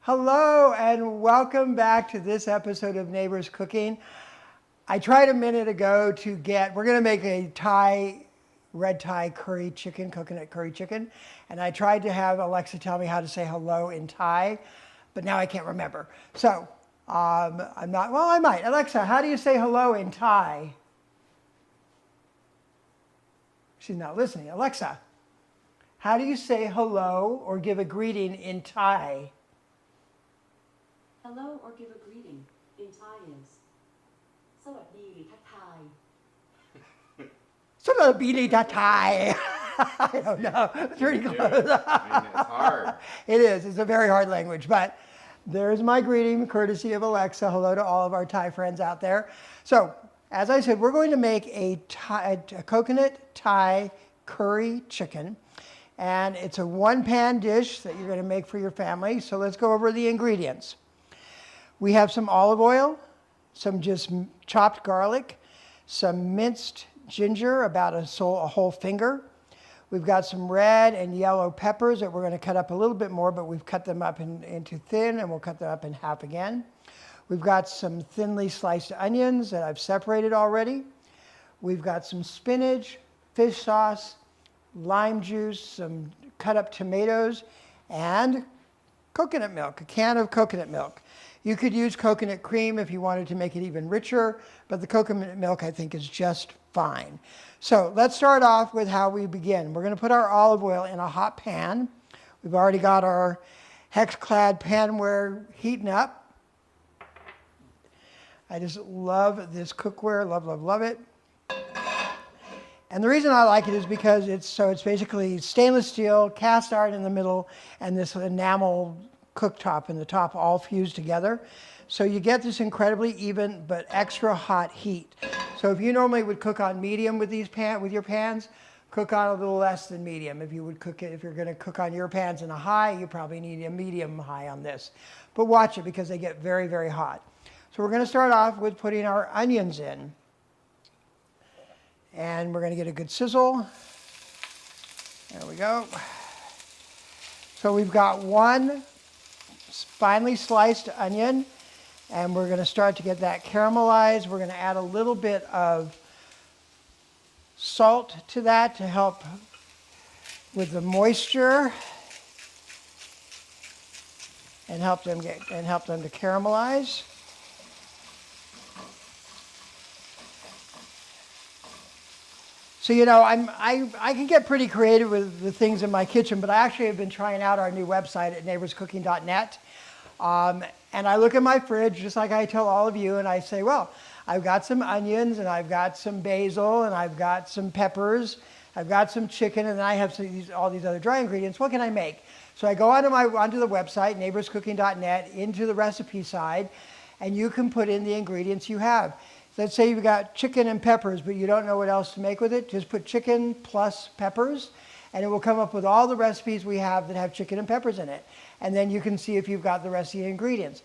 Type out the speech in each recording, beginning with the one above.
Hello and welcome back to this episode of Neighbors Cooking. I tried a minute ago we're going to make a red Thai curry chicken, coconut curry chicken. And I tried to have Alexa tell me how to say hello in Thai, but now I can't remember. So I might. Alexa, how do you say hello in Thai? She's not listening. Alexa, how do you say hello or give a greeting in Thai? Hello or give a greeting in Thai is สวัสดีหรือทักทาย Sumabili Thai. I don't know. It's pretty close. I mean, it's hard. It is. It's a very hard language, but there's my greeting, courtesy of Alexa. Hello to all of our Thai friends out there. So, as I said, we're going to make a coconut Thai curry chicken. And it's a one-pan dish that you're going to make for your family. So let's go over the ingredients. We have some olive oil, some just chopped garlic, some minced ginger, about a whole finger. We've got some red and yellow peppers that we're going to cut up a little bit more, but we've cut them up into thin, and we'll cut them up in half again. We've got some thinly sliced onions that I've separated already. We've got some spinach, fish sauce, lime juice, some cut up tomatoes, and coconut milk, a can of coconut milk. You could use coconut cream if you wanted to make it even richer, but the coconut milk I think is just fine. So let's start off with how we begin. We're going to put our olive oil in a hot pan. We've already got our hex-clad panware heating up. I just love this cookware, love, love, love it. And the reason I like it is because it's basically stainless steel, cast iron in the middle, and this enamel cooktop in the top, all fused together. So you get this incredibly even but extra hot heat. So if you normally would cook on medium with your pans, cook on a little less than medium. If you're going to cook on your pans in a high, you probably need a medium high on this. But watch it because they get very, very hot. So we're going to start off with putting our onions in. And we're going to get a good sizzle. There we go. So we've got one finely sliced onion, and we're going to start to get that caramelized. We're going to add a little bit of salt to that to help with the moisture and help them to caramelize. So, you know, I can get pretty creative with the things in my kitchen, but I actually have been trying out our new website at neighborscooking.net. And I look at my fridge, just like I tell all of you, and I say, well, I've got some onions, and I've got some basil, and I've got some peppers, I've got some chicken, and then I have all these other dry ingredients. What can I make? So I go onto the website, neighborscooking.net, into the recipe side, and you can put in the ingredients you have. Let's say you've got chicken and peppers, but you don't know what else to make with it. Just put chicken plus peppers, and it will come up with all the recipes we have that have chicken and peppers in it. And then you can see if you've got the rest of the ingredients.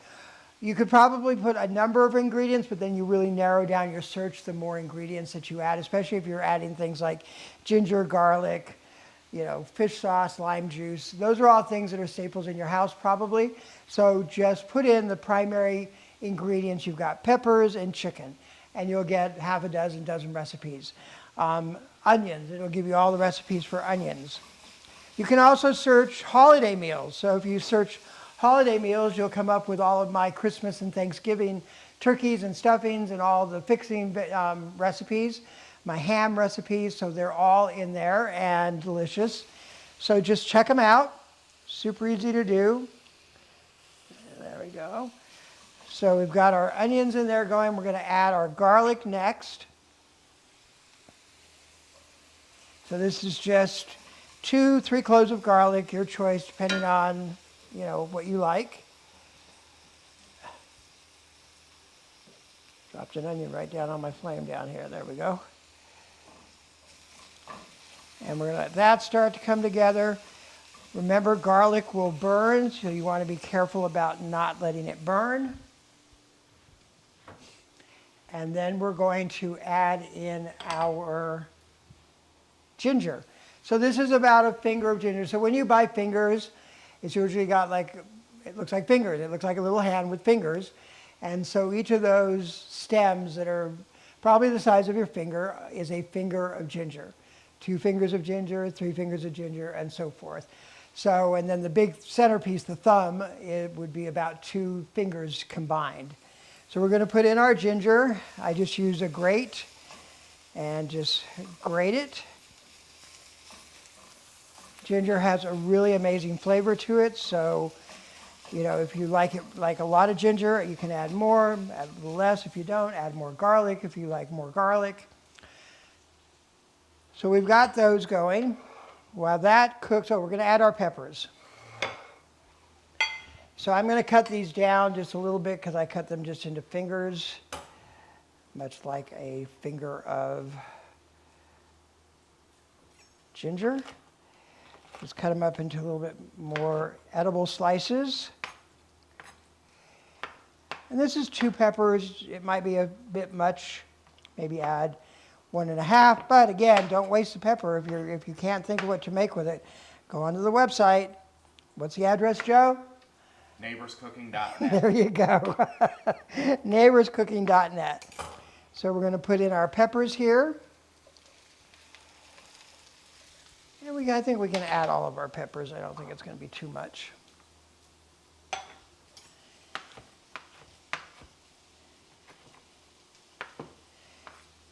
You could probably put a number of ingredients, but then you really narrow down your search the more ingredients that you add, especially if you're adding things like ginger, garlic, fish sauce, lime juice. Those are all things that are staples in your house probably. So just put in the primary ingredients. You've got peppers and chicken, and you'll get half a dozen recipes. Onions, it'll give you all the recipes for onions. You can also search holiday meals. So if you search holiday meals, you'll come up with all of my Christmas and Thanksgiving turkeys and stuffings and all the fixing recipes, my ham recipes, so they're all in there and delicious. So just check them out. Super easy to do. There we go. So we've got our onions in there going. We're going to add our garlic next. So this is just 2-3 cloves of garlic, your choice, depending on, what you like. Dropped an onion right down on my flame down here. There we go. And we're going to let that start to come together. Remember, garlic will burn, so you want to be careful about not letting it burn. And then we're going to add in our ginger. So this is about a finger of ginger. So when you buy fingers, it's usually got like it looks like fingers. It looks like a little hand with fingers. And so each of those stems that are probably the size of your finger is a finger of ginger. 2 fingers of ginger, 3 fingers of ginger, and so forth. So, and then the big centerpiece, the thumb, it would be about 2 fingers combined. So we're going to put in our ginger. I just use a grate and just grate it. Ginger has a really amazing flavor to it, so you know, if you like it like a lot of ginger, you can add more, add a little less if you don't, add more garlic if you like more garlic. So we've got those going. While that cooks, oh, we're going to add our peppers. So I'm going to cut these down just a little bit because I cut them just into fingers, much like a finger of ginger. Just cut them up into a little bit more edible slices. And this is 2 peppers. It might be a bit much. Maybe add 1.5, but again, don't waste the pepper. If you can't think of what to make with it, go onto the website. What's the address, Joe? Neighborscooking.net. There you go. Neighborscooking.net. So we're going to put in our peppers here. And I think we can add all of our peppers. I don't think it's going to be too much.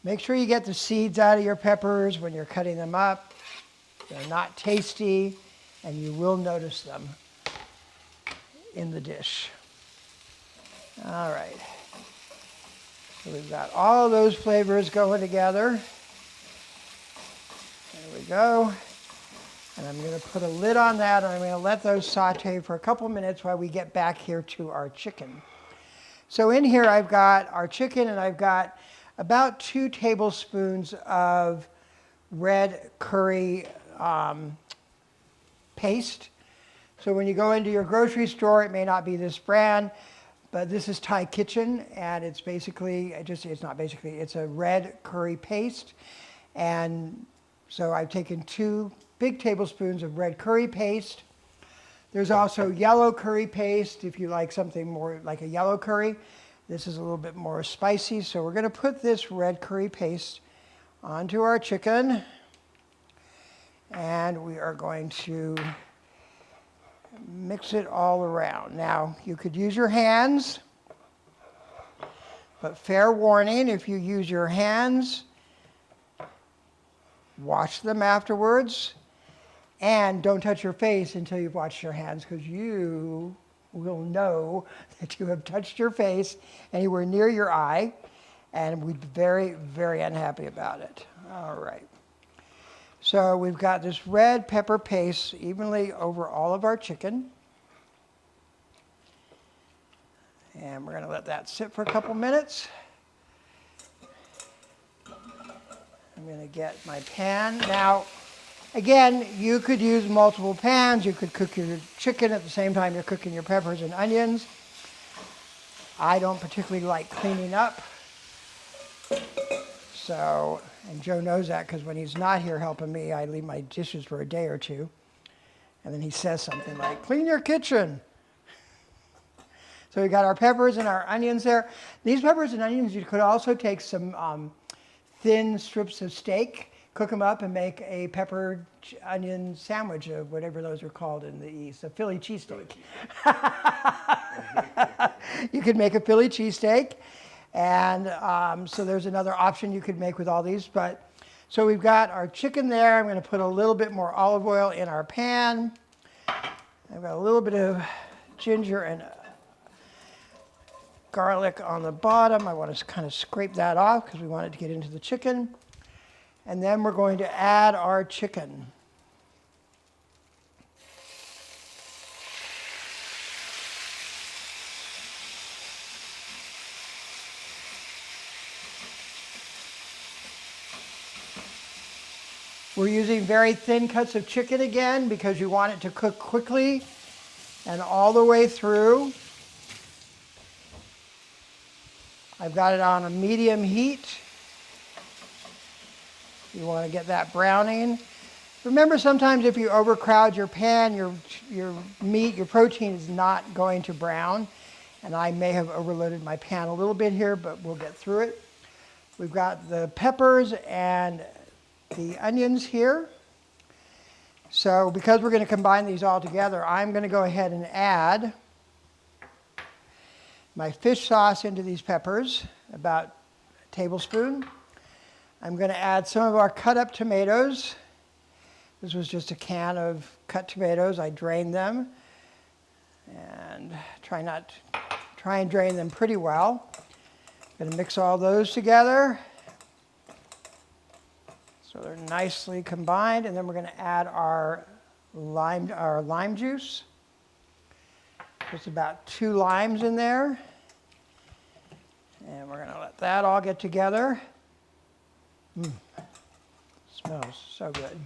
Make sure you get the seeds out of your peppers when you're cutting them up. They're not tasty, and you will notice them in the dish. All right. So we've got all of those flavors going together. There we go. And I'm going to put a lid on that, and I'm going to let those saute for a couple minutes while we get back here to our chicken. So in here I've got our chicken, and I've got about 2 tablespoons of red curry paste. So when you go into your grocery store, it may not be this brand, but this is Thai Kitchen, and it's basically, it's a red curry paste. And so I've taken 2 big tablespoons of red curry paste. There's also yellow curry paste if you like something more like a yellow curry. This is a little bit more spicy, so we're going to put this red curry paste onto our chicken, and we are going to mix it all around. Now, you could use your hands, but fair warning, if you use your hands, wash them afterwards, and don't touch your face until you've washed your hands, because you will know that you have touched your face anywhere near your eye, and we'd be very, very unhappy about it. All right. So we've got this red pepper paste evenly over all of our chicken. And we're going to let that sit for a couple minutes. I'm going to get my pan. Now, again, you could use multiple pans. You could cook your chicken at the same time you're cooking your peppers and onions. I don't particularly like cleaning up. So, and Joe knows that because when he's not here helping me, I leave my dishes for a day or 2. And then he says something like, clean your kitchen. So we got our peppers and our onions there. These peppers and onions, you could also take some thin strips of steak, cook them up, and make a pepper onion sandwich of whatever those are called in the East, a Philly cheesesteak. You could make a Philly cheesesteak. And so there's another option you could make with all these. But so we've got our chicken there. I'm going to put a little bit more olive oil in our pan. I've got a little bit of ginger and garlic on the bottom. I want to kind of scrape that off because we want it to get into the chicken. And then we're going to add our chicken. We're using very thin cuts of chicken again because you want it to cook quickly and all the way through. I've got it on a medium heat. You want to get that browning. Remember, sometimes if you overcrowd your pan, your meat, your protein is not going to brown. And I may have overloaded my pan a little bit here, but we'll get through it. We've got the peppers and the onions here. So because we're going to combine these all together, I'm going to go ahead and add my fish sauce into these peppers, about a tablespoon. I'm going to add some of our cut up tomatoes. This was just a can of cut tomatoes. I drained them and try and drain them pretty well. I'm going to mix all those together so they're nicely combined, and then we're going to add our lime juice. Just about 2 limes in there, and we're going to let that all get together. Smells so good.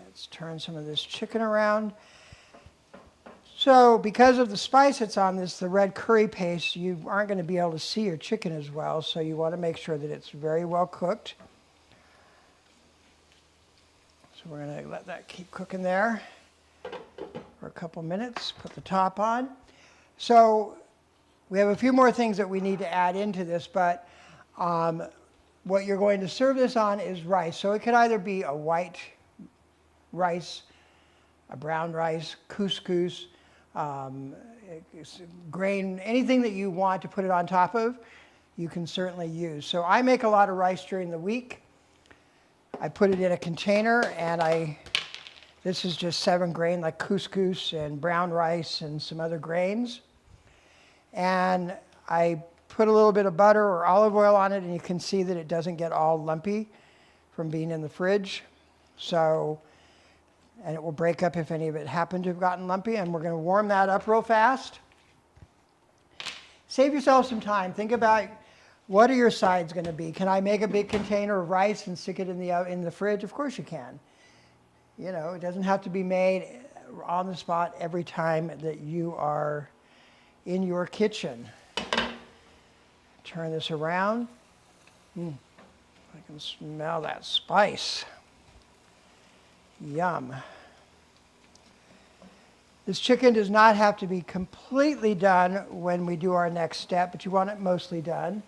Let's turn some of this chicken around. So because of the spice that's on this, the red curry paste, you aren't going to be able to see your chicken as well, so you want to make sure that it's very well cooked. So we're going to let that keep cooking there for a couple minutes, put the top on. So we have a few more things that we need to add into this, but what you're going to serve this on is rice. So it could either be a white rice, a brown rice, couscous, grain, anything that you want to put it on top of, you can certainly use. So I make a lot of rice during the week. I put it in a container, and this is just 7 grain, like couscous and brown rice and some other grains. And I put a little bit of butter or olive oil on it, and you can see that it doesn't get all lumpy from being in the fridge. So, and it will break up if any of it happened to have gotten lumpy, and we're going to warm that up real fast. Save yourself some time. Think about, what are your sides going to be? Can I make a big container of rice and stick it in the fridge? Of course you can. You know, it doesn't have to be made on the spot every time that you are in your kitchen. Turn this around. I can smell that spice. Yum. This chicken does not have to be completely done when we do our next step, but you want it mostly done.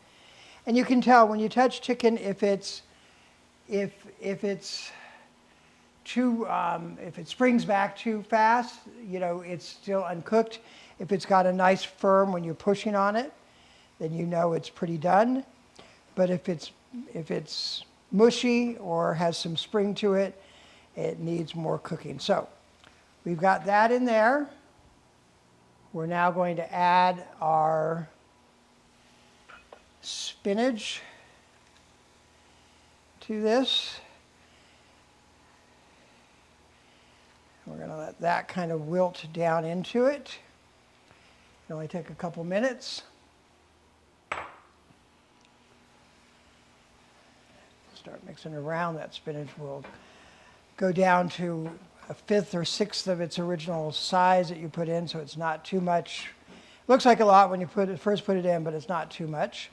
And you can tell when you touch chicken if it springs back too fast, you know, it's still uncooked. If it's got a nice firm when you're pushing on it, then you know it's pretty done. But if it's mushy or has some spring to it, it needs more cooking. So we've got that in there. We're now going to add our spinach to this. We're going to let that kind of wilt down into it. It'll only take a couple minutes. Start mixing around. That spinach will go down to a 1/5 or 1/6 of its original size that you put in, so it's not too much. Looks like a lot when you first put it in, but it's not too much.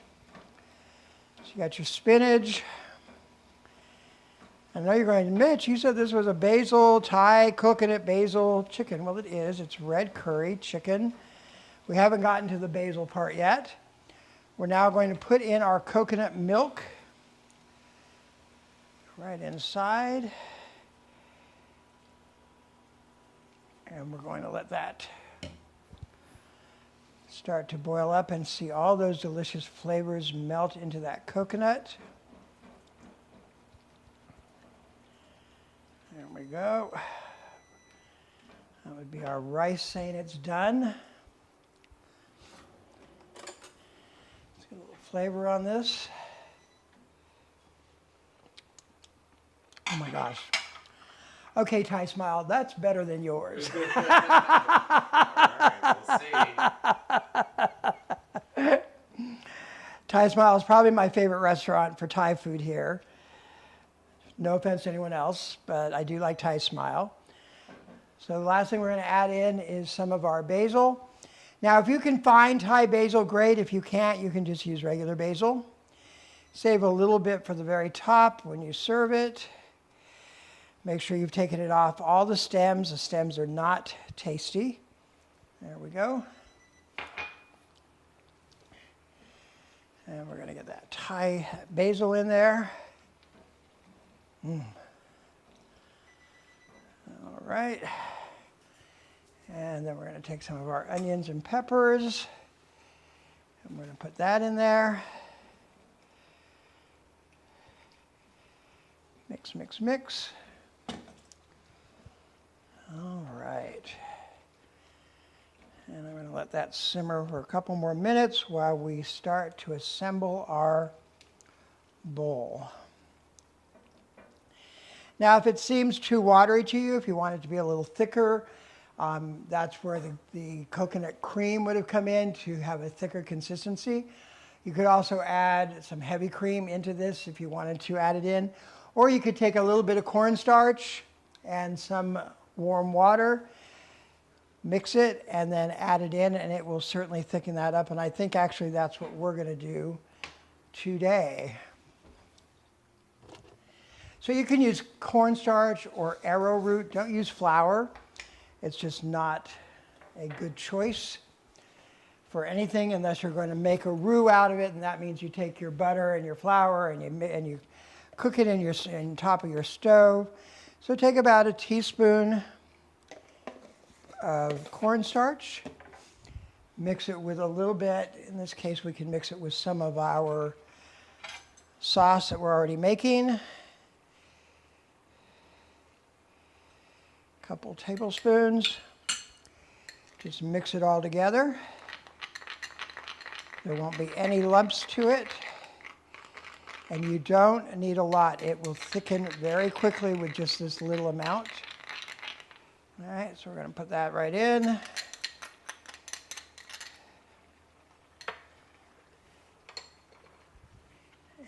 So you got your spinach. I know you're going, Mitch, you said this was a basil, Thai, coconut basil chicken. Well, it is. It's red curry chicken. We haven't gotten to the basil part yet. We're now going to put in our coconut milk right inside. And we're going to let that start to boil up and see all those delicious flavors melt into that coconut. There we go. That would be our rice saying it's done. Let's get a little flavor on this. Oh my gosh. Okay, Thai Smile, that's better than yours. All right, we'll see. Thai Smile is probably my favorite restaurant for Thai food here. No offense to anyone else, but I do like Thai Smile. So the last thing we're going to add in is some of our basil. Now, if you can find Thai basil, great. If you can't, you can just use regular basil. Save a little bit for the very top when you serve it. Make sure you've taken it off all the stems. The stems are not tasty. There we go. And we're going to get that Thai basil in there. All right. And then we're going to take some of our onions and peppers. And we're going to put that in there. Mix, mix, mix. All right. And I'm going to let that simmer for a couple more minutes while we start to assemble our bowl. Now, if it seems too watery to you, if you want it to be a little thicker, that's where the coconut cream would have come in to have a thicker consistency. You could also add some heavy cream into this if you wanted to add it in. Or you could take a little bit of cornstarch and some warm water, mix it, and then add it in, and it will certainly thicken that up. And I think actually that's what we're going to do today. So you can use cornstarch or arrowroot. Don't use flour. It's just not a good choice for anything unless you're going to make a roux out of it, and that means you take your butter and your flour and you cook it in top of your stove. So take about a teaspoon of cornstarch, mix it with a little bit. In this case, we can mix it with some of our sauce that we're already making. A couple tablespoons. Just mix it all together. There won't be any lumps to it. And you don't need a lot. It will thicken very quickly with just this little amount. All right, so we're going to put that right in.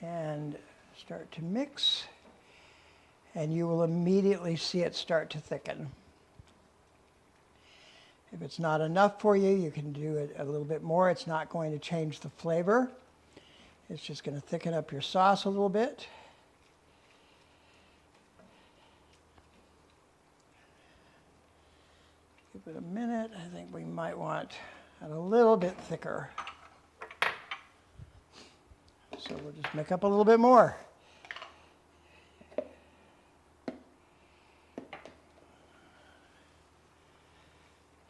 And start to mix. And you will immediately see it start to thicken. If it's not enough for you, you can do it a little bit more. It's not going to change the flavor. It's just going to thicken up your sauce a little bit. Give it a minute. I think we might want it a little bit thicker. So we'll just make up a little bit more.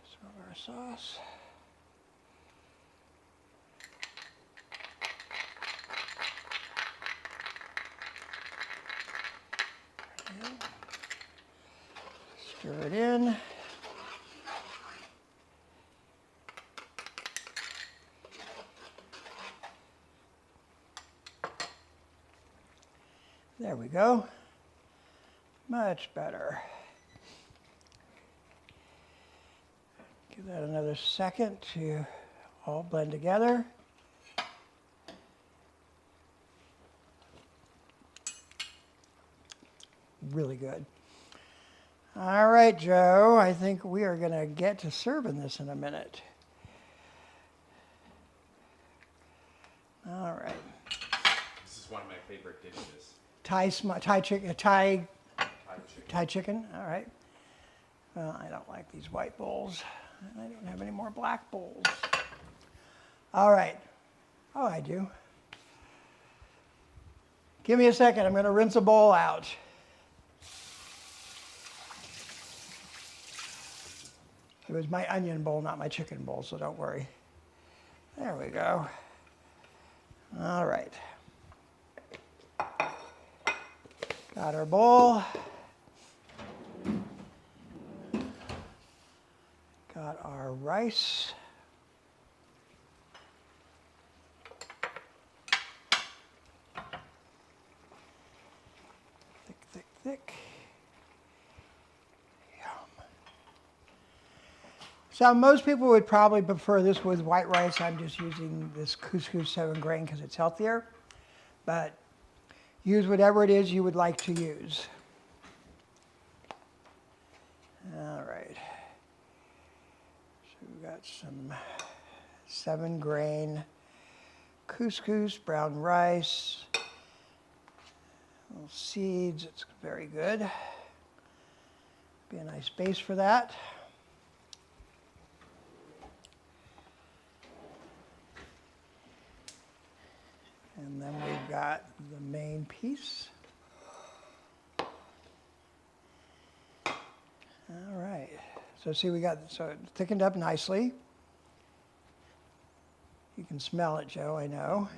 Some of our sauce. Stir it in. There we go. Much better. Give that another second to all blend together. Really good. All right, Joe, I think we are going to get to serving this in a minute. All right. This is one of my favorite dishes. Thai chicken. Thai chicken. Thai chicken. All right. Well, I don't like these white bowls. I don't have any more black bowls. All right. Oh, I do. Give me a second. I'm going to rinse a bowl out. It was my onion bowl, not my chicken bowl, so don't worry. There we go. All right. Got our bowl. Got our rice. Thick, thick, thick. Yum. So most people would probably prefer this with white rice. I'm just using this couscous 7 grain because it's healthier. But use whatever it is you would like to use. All right. So we've got some 7 grain couscous, brown rice, little seeds. It's very good. Be a nice base for that. And then we've got the main piece. All right. So see, so it thickened up nicely. You can smell it, Joe, I know.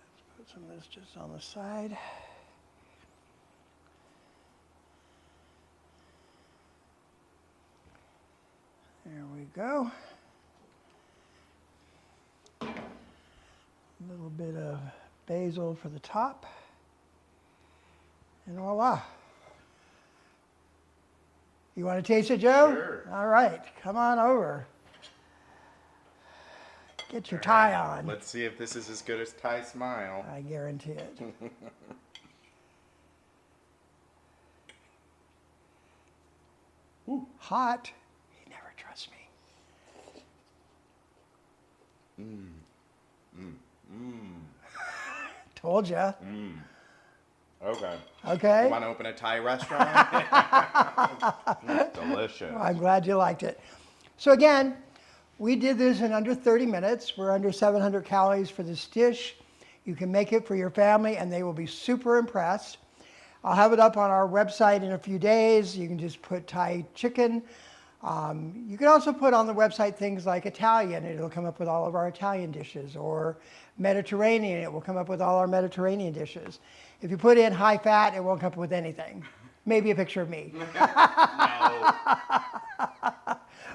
Let's put some of this just on the side. There we go. A little bit of basil for the top. And voila. You want to taste it, Joe? Sure. All right, come on over. Get your tie on. Let's see if this is as good as Thai smile. I guarantee it. Ooh. Hot. He never trusts me. Told ya. Okay. Okay. You want to open a Thai restaurant? Delicious. I'm glad you liked it. So again, we did this in under 30 minutes. We're under 700 calories for this dish. You can make it for your family and they will be super impressed. I'll have it up on our website in a few days. You can just put Thai chicken. You can also put on the website things like Italian. It'll come up with all of our Italian dishes, or Mediterranean. It will come up with all our Mediterranean dishes. If you put in high fat, it won't come up with anything. Maybe a picture of me. No.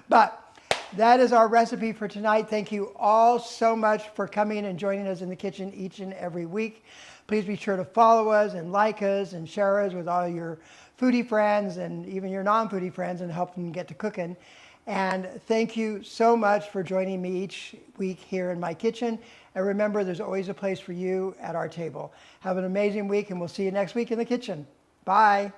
But that is our recipe for tonight. Thank you all so much for coming and joining us in the kitchen each and every week. Please be sure to follow us and like us and share us with all your foodie friends and even your non-foodie friends and help them get to cooking. And thank you so much for joining me each week here in my kitchen. And remember, there's always a place for you at our table. Have an amazing week, and we'll see you next week in the kitchen. Bye.